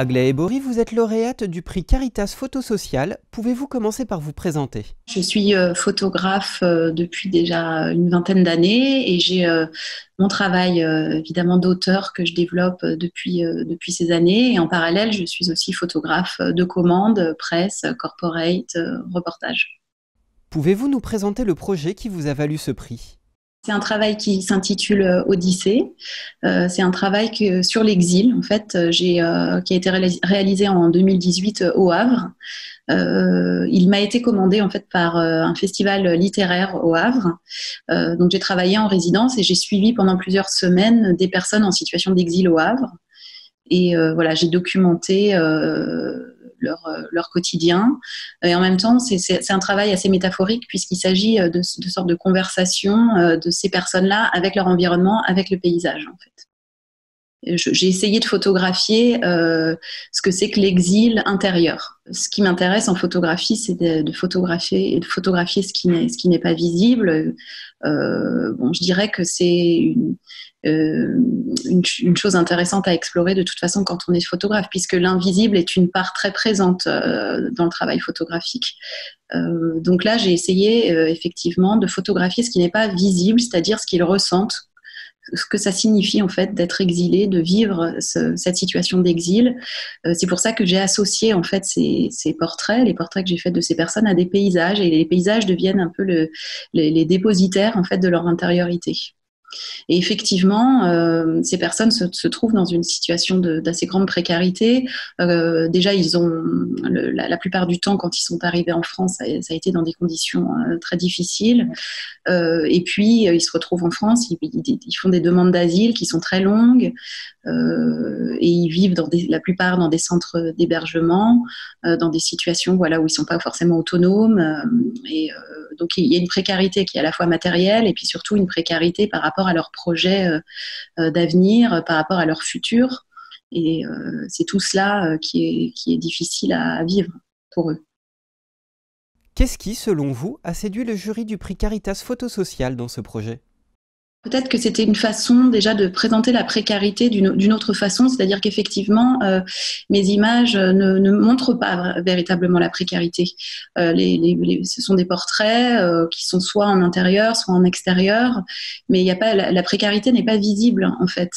Aglaé Ebori, vous êtes lauréate du prix Caritas Photo Sociale. Pouvez-vous commencer par vous présenter? Je suis photographe depuis déjà une vingtaine d'années et j'ai mon travail évidemment d'auteur que je développe depuis ces années. Et en parallèle, je suis aussi photographe de commande, presse, corporate, reportage. Pouvez-vous nous présenter le projet qui vous a valu ce prix? C'est un travail qui s'intitule Odyssée. C'est un travail sur l'exil, en fait, qui a été réalisé en 2018 au Havre. Il m'a été commandé en fait par un festival littéraire au Havre. Donc j'ai travaillé en résidence et j'ai suivi pendant plusieurs semaines des personnes en situation d'exil au Havre. Et voilà, j'ai documenté leur quotidien. Et en même temps, c'est un travail assez métaphorique puisqu'il s'agit de sortes de conversations de ces personnes-là avec leur environnement, avec le paysage en fait. J'ai essayé de photographier ce que c'est que l'exil intérieur. Ce qui m'intéresse en photographie, c'est de photographier ce qui n'est pas visible. Bon, je dirais que c'est une chose intéressante à explorer de toute façon quand on est photographe, puisque l'invisible est une part très présente dans le travail photographique. Donc là, j'ai essayé effectivement de photographier ce qui n'est pas visible, c'est-à-dire ce qu'ils ressentent, ce que ça signifie en fait d'être exilé, de vivre cette situation d'exil. C'est pour ça que j'ai associé en fait ces portraits, les portraits que j'ai faits de ces personnes à des paysages, et les paysages deviennent un peu les dépositaires en fait de leur intériorité. Et effectivement, ces personnes se trouvent dans une situation d'assez grande précarité. Déjà, ils ont la plupart du temps, quand ils sont arrivés en France, ça a été dans des conditions très difficiles. Et puis, ils se retrouvent en France, ils font des demandes d'asile qui sont très longues. Et ils vivent la plupart dans des centres d'hébergement, dans des situations voilà, où ils ne sont pas forcément autonomes. Donc il y a une précarité qui est à la fois matérielle et puis surtout une précarité par rapport à leurs projets d'avenir, par rapport à leur futur. Et c'est tout cela qui est difficile à vivre pour eux. Qu'est-ce qui, selon vous, a séduit le jury du prix Caritas Photo Sociale dans ce projet? Peut-être que c'était une façon déjà de présenter la précarité d'une autre façon, c'est-à-dire qu'effectivement, mes images ne montrent pas véritablement la précarité. Ce sont des portraits qui sont soit en intérieur, soit en extérieur, mais il y a pas la précarité n'est pas visible en fait.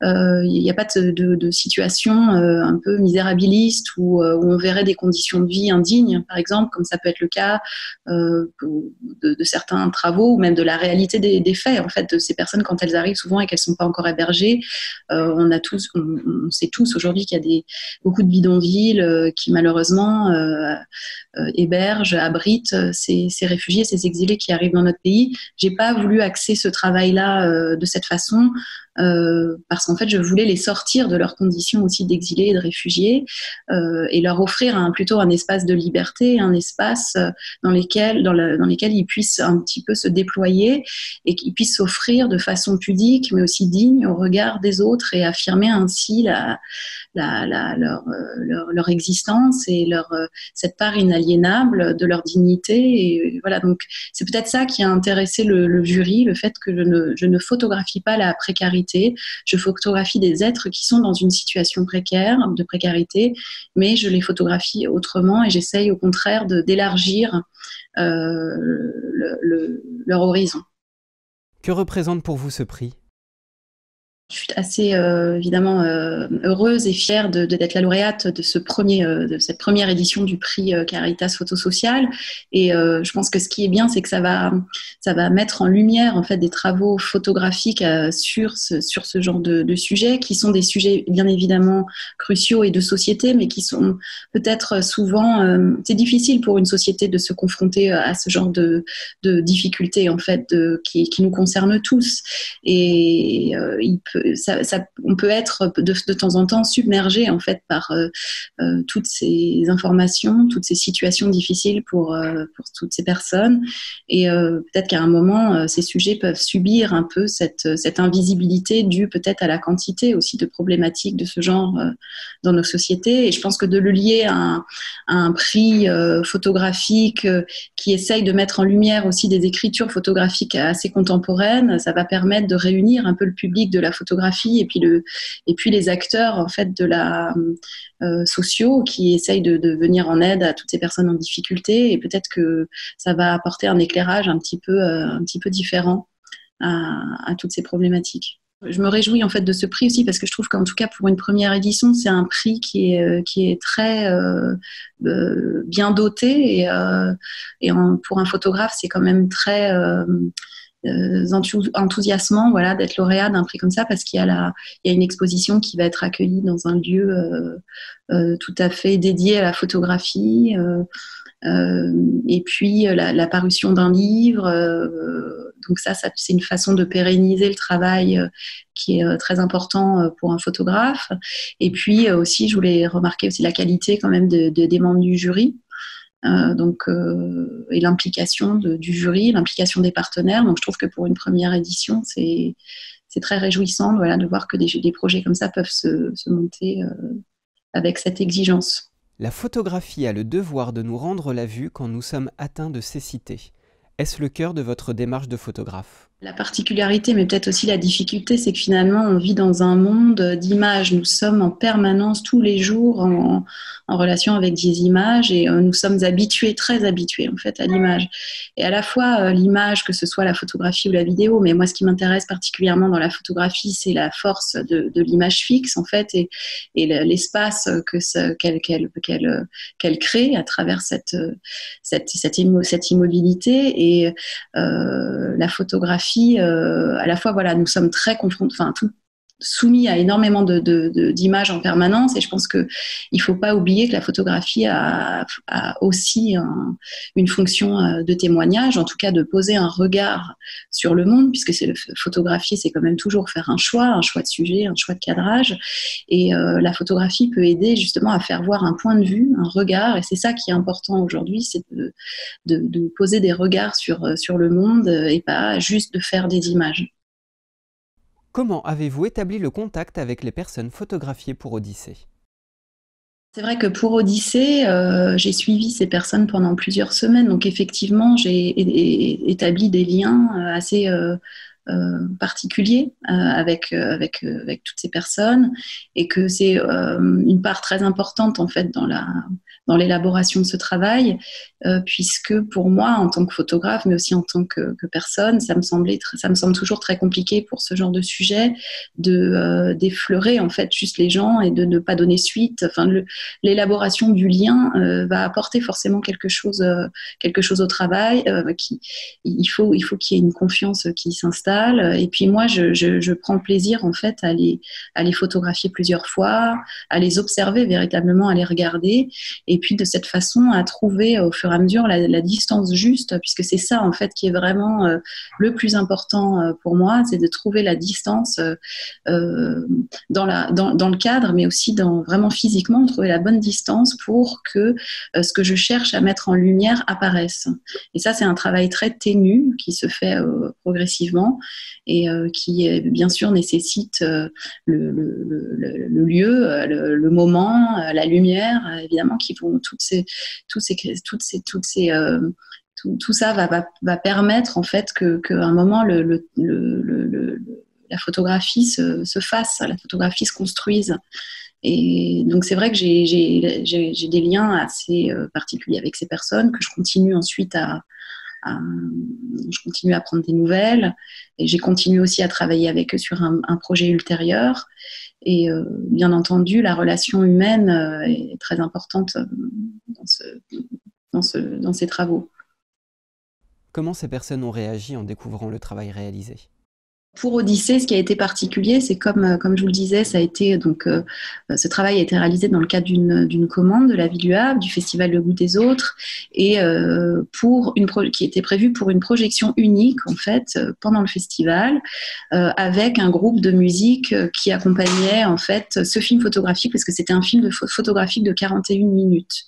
Il n'y a pas de situation un peu misérabiliste où on verrait des conditions de vie indignes, par exemple, comme ça peut être le cas de certains travaux ou même de la réalité des faits en fait de ces personnes quand elles arrivent souvent et qu'elles sont pas encore hébergées. On sait tous aujourd'hui qu'il y a beaucoup de bidonvilles qui malheureusement hébergent, abritent ces réfugiés, ces exilés qui arrivent dans notre pays. J'ai pas voulu axer ce travail-là de cette façon. Parce qu'en fait, je voulais les sortir de leurs conditions aussi d'exilés et de réfugiés et leur offrir plutôt un espace de liberté, un espace dans lesquels ils puissent un petit peu se déployer et qu'ils puissent s'offrir de façon pudique, mais aussi digne au regard des autres et affirmer ainsi leur existence et cette part inaliénable de leur dignité. Et voilà, donc c'est peut-être ça qui a intéressé le jury, le fait que je ne photographie pas la précarité, je photographie des êtres qui sont dans une situation précaire, de précarité, mais je les photographie autrement et j'essaye au contraire d'élargir leur horizon. Que représente pour vous ce prix? Je suis assez évidemment heureuse et fière d'être la lauréate de cette première édition du prix Caritas Photo Sociale. Et je pense que ce qui est bien, c'est que ça va mettre en lumière en fait des travaux photographiques sur ce genre de sujets, qui sont des sujets bien évidemment cruciaux et de société, mais qui sont peut-être souvent c'est difficile pour une société de se confronter à ce genre de difficultés en fait qui nous concernent tous. Et on peut être de temps en temps submergé en fait par toutes ces informations, toutes ces situations difficiles pour toutes ces personnes. Et peut-être qu'à un moment, ces sujets peuvent subir un peu cette invisibilité due peut-être à la quantité aussi de problématiques de ce genre dans nos sociétés. Et je pense que de le lier à un prix photographique qui essaye de mettre en lumière aussi des écritures photographiques assez contemporaines, ça va permettre de réunir un peu le public de la photographie photographie et puis les acteurs en fait de la sociaux qui essayent de venir en aide à toutes ces personnes en difficulté, et peut-être que ça va apporter un éclairage un petit peu différent à toutes ces problématiques. Je me réjouis en fait de ce prix aussi parce que je trouve qu'en tout cas pour une première édition, c'est un prix qui est très bien doté pour un photographe, c'est quand même très enthousiasmant, voilà, d'être lauréat d'un prix comme ça parce il y a une exposition qui va être accueillie dans un lieu tout à fait dédié à la photographie. Et puis la parution d'un livre. Donc ça, c'est une façon de pérenniser le travail qui est très important pour un photographe. Et puis aussi, je voulais remarquer aussi la qualité quand même des membres du jury. Et l'implication du jury, l'implication des partenaires. Donc je trouve que pour une première édition, c'est très réjouissant, voilà, de voir que des projets comme ça peuvent se monter avec cette exigence. La photographie a le devoir de nous rendre la vue quand nous sommes atteints de cécité. Est-ce le cœur de votre démarche de photographe ? La particularité, mais peut-être aussi la difficulté, c'est que finalement, on vit dans un monde d'images. Nous sommes en permanence, tous les jours, en relation avec des images et nous sommes habitués, très habitués en fait, à l'image. Et à la fois, l'image, que ce soit la photographie ou la vidéo, mais moi, ce qui m'intéresse particulièrement dans la photographie, c'est la force de l'image fixe, en fait, et l'espace qu'elle crée à travers cette immobilité. Et la photographie, à la fois, voilà, nous sommes très confrontés, soumis à énormément d'images en permanence, et je pense qu'il ne faut pas oublier que la photographie a aussi une fonction de témoignage, en tout cas de poser un regard sur le monde, puisque photographier, c'est quand même toujours faire un choix de sujet, un choix de cadrage, et la photographie peut aider justement à faire voir un point de vue, un regard, et c'est ça qui est important aujourd'hui, c'est de poser des regards sur le monde et pas juste de faire des images. Comment avez-vous établi le contact avec les personnes photographiées pour Odyssée ? C'est vrai que pour Odyssée, j'ai suivi ces personnes pendant plusieurs semaines. Donc effectivement, j'ai établi des liens assez particuliers avec toutes ces personnes, et que c'est une part très importante en fait dans l'élaboration de ce travail, puisque pour moi, en tant que photographe, mais aussi en tant que personne, ça me semble toujours très compliqué pour ce genre de sujet d'effleurer en fait juste les gens et de ne pas donner suite. Enfin, l'élaboration du lien va apporter forcément quelque chose au travail. Il faut qu'il y ait une confiance qui s'installe. Et puis moi, je prends plaisir en fait à les photographier plusieurs fois, à les observer véritablement, à les regarder, et puis de cette façon à trouver au fur et à mesure la distance juste, puisque c'est ça en fait qui est vraiment le plus important pour moi, c'est de trouver la distance dans le cadre, mais aussi vraiment physiquement, trouver la bonne distance pour que ce que je cherche à mettre en lumière apparaisse. Et ça, c'est un travail très ténu qui se fait progressivement, et qui bien sûr nécessite le lieu, le moment, la lumière, évidemment, qui vont tout ça va permettre en fait qu'à un moment la photographie se fasse, la photographie se construise. Et donc c'est vrai que j'ai des liens assez particuliers avec ces personnes, que je continue ensuite je continue à prendre des nouvelles, et j'ai continué aussi à travailler avec eux sur un projet ultérieur. Et bien entendu, la relation humaine est très importante dans ces travaux. Comment ces personnes ont réagi en découvrant le travail réalisé ? Pour Odyssée, ce qui a été particulier, c'est comme je vous le disais, ça a été donc ce travail a été réalisé dans le cadre d'une commande de la Ville du Havre, du Festival Le Goût des Autres, et qui était prévue pour une projection unique en fait pendant le festival, avec un groupe de musique qui accompagnait en fait ce film photographique, parce que c'était un film photographique de 41 minutes.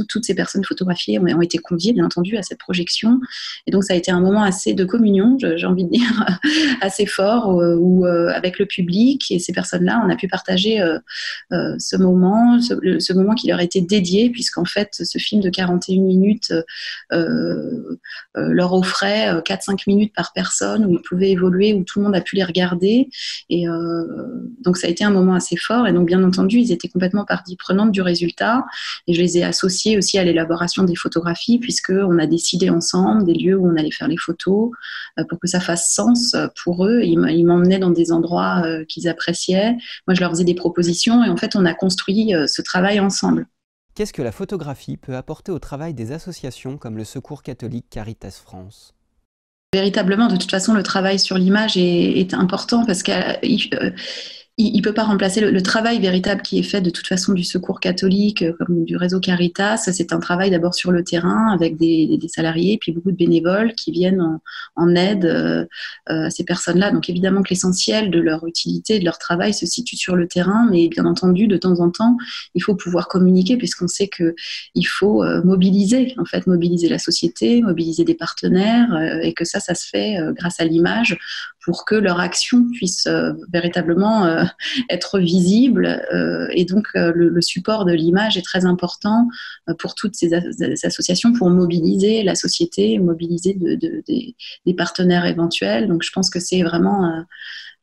Toutes ces personnes photographiées ont été conviées, bien entendu, à cette projection. Et donc, ça a été un moment assez de communion, j'ai envie de dire, assez fort, où avec le public et ces personnes-là, on a pu partager ce moment qui leur était dédié, puisqu'en fait, ce film de 41 minutes leur offrait 4-5 minutes par personne, où ils pouvaient évoluer, où tout le monde a pu les regarder. Et donc, ça a été un moment assez fort. Et donc, bien entendu, ils étaient complètement partie prenante du résultat. Et je les ai associés aussi à l'élaboration des photographies, puisqu'on a décidé ensemble des lieux où on allait faire les photos pour que ça fasse sens pour eux. Ils m'emmenaient dans des endroits qu'ils appréciaient. Moi, je leur faisais des propositions et en fait, on a construit ce travail ensemble. Qu'est-ce que la photographie peut apporter au travail des associations comme le Secours catholique Caritas France ? Véritablement, de toute façon, le travail sur l'image est important parce qu'il il peut pas remplacer le travail véritable qui est fait de toute façon du Secours catholique comme du réseau Caritas. C'est un travail d'abord sur le terrain avec des salariés puis beaucoup de bénévoles qui viennent en aide à ces personnes-là. Donc évidemment que l'essentiel de leur utilité, de leur travail se situe sur le terrain, mais bien entendu de temps en temps il faut pouvoir communiquer puisqu'on sait que il faut mobiliser la société, mobiliser des partenaires et que ça se fait grâce à l'image pour que leur action puisse véritablement être visible. Et donc, le support de l'image est très important pour toutes ces associations, pour mobiliser la société, mobiliser des partenaires éventuels. Donc, je pense que c'est vraiment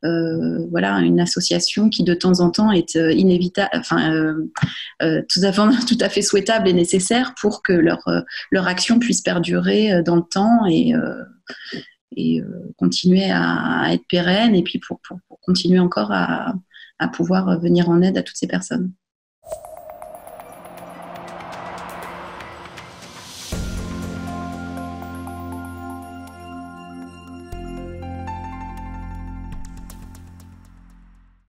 voilà, une association qui de temps en temps est inévitable, tout à fait souhaitable et nécessaire pour que leur action puisse perdurer dans le temps et continuer à être pérenne et puis pour continuer encore à pouvoir venir en aide à toutes ces personnes.